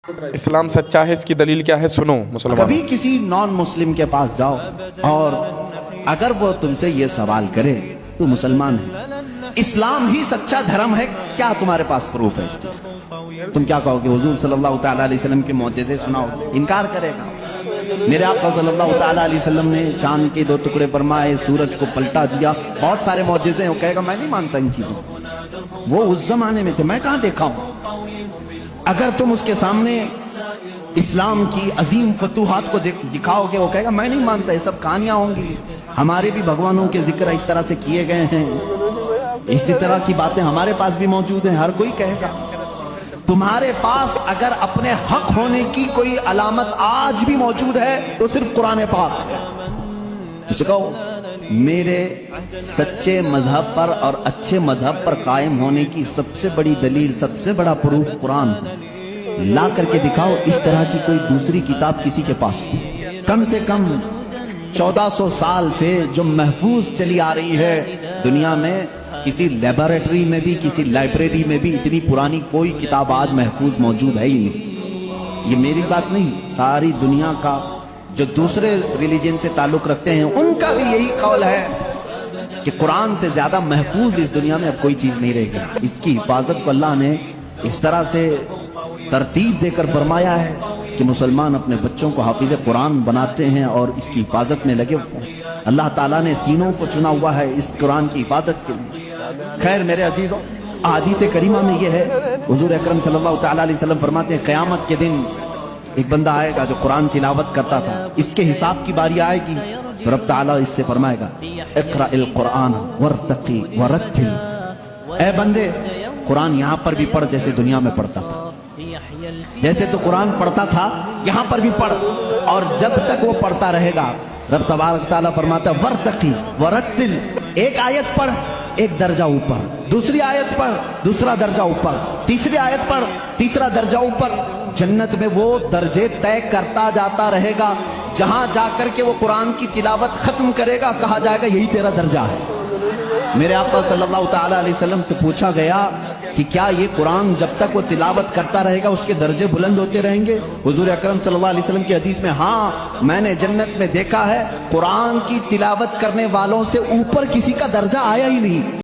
اسلام سچا ہے، اس کی دلیل کیا ہے؟ سنو مسلمان، کبھی کسی نان مسلم کے پاس جاؤ اور اگر وہ تم سے یہ سوال کرے تو مسلمان ہے، اسلام ہی سچا دھرم ہے، کیا تمہارے پاس پروف ہے اس چیز کا؟ تم کیا کہو کہ حضور صلی اللہ تعالیٰ علیہ وسلم کے معجزے سناؤ؟ انکار کرے گا۔ میرے آقا صلی اللہ تعالیٰ علیہ وسلم نے چاند کے 2 ٹکڑے فرمائے، سورج کو پلٹا دیا، بہت سارے معجزے ہیں، وہ کہے گا میں نہیں مانتا ان چیزوں کو، وہ اس زمانے میں تھے، میں کہاں دیکھا ہوں۔ اگر تم اس کے سامنے اسلام کی عظیم فتوحات کو دکھاؤ گے، وہ کہے گا میں نہیں مانتا، یہ سب کہانیاں ہوں گی، ہمارے بھی بھگوانوں کے ذکر اس طرح سے کیے گئے ہیں، اسی طرح کی باتیں ہمارے پاس بھی موجود ہیں، ہر کوئی کہے گا۔ تمہارے پاس اگر اپنے حق ہونے کی کوئی علامت آج بھی موجود ہے تو صرف قرآن پاک ہے۔ اسے کہو میرے سچے مذہب پر اور اچھے مذہب پر قائم ہونے کی سب سے بڑی دلیل، سب سے بڑا پروف قرآن ہے، لا کر کے دکھاؤ۔ اس طرح کی کوئی دوسری کتاب کسی کے پاس ہو، کم سے کم 1400 سال سے جو محفوظ چلی آ رہی ہے دنیا میں، کسی لیبارٹری میں بھی، کسی لائبریری میں بھی اتنی پرانی کوئی کتاب آج محفوظ موجود ہے ہی نہیں۔ یہ میری بات نہیں، ساری دنیا کا جو دوسرے ریلیجن سے تعلق رکھتے ہیں ان کا بھی یہی قول ہے کہ قرآن سے زیادہ محفوظ اس دنیا میں اب کوئی چیز نہیں رہے گی۔ اس کی حفاظت کو اللہ نے اس طرح سے ترتیب دے کر فرمایا ہے کہ مسلمان اپنے بچوں کو حافظ قرآن بناتے ہیں اور اس کی حفاظت میں لگے ہوئے ہیں۔ اللہ تعالیٰ نے سینوں کو چنا ہوا ہے اس قرآن کی حفاظت کے لیے۔ خیر میرے عزیزوں، احادیث کریمہ میں یہ ہے، حضور اکرم صلی اللہ تعالیٰ علیہ وسلم فرماتے ہیں قیامت کے دن ایک بندہ آئے گا جو قرآن تلاوت کرتا تھا، اس کے حساب کی باری آئے گی، رب تعالیٰ اس سے فرمائے گا اقرأ القرآن ورتقی ورتل، اے بندے قرآن یہاں پر بھی پڑھ جیسے دنیا میں پڑھتا تھا، جیسے تو قرآن پڑھتا تھا یہاں پر بھی پڑھ، اور جب تک وہ پڑھتا رہے گا رب تبارک تعالیٰ فرماتا ہے ورتقی ورتل، ایک آیت پڑھ ایک درجہ اوپر، دوسری آیت پڑھ دوسرا درجہ اوپر، تیسری آیت پڑھ تیسرا درجہ اوپر، جنت میں وہ درجے طے کرتا جاتا رہے گا، جہاں جا کر کے وہ قرآن کی تلاوت ختم کرے گا کہا جائے گا یہی تیرا درجہ ہے۔ میرے آقا صلی اللہ تعالیٰ علیہ وسلم سے پوچھا گیا کہ کیا یہ قرآن جب تک وہ تلاوت کرتا رہے گا اس کے درجے بلند ہوتے رہیں گے؟ حضور اکرم صلی اللہ علیہ وسلم کی حدیث میں ہاں، میں نے جنت میں دیکھا ہے قرآن کی تلاوت کرنے والوں سے اوپر کسی کا درجہ آیا ہی نہیں۔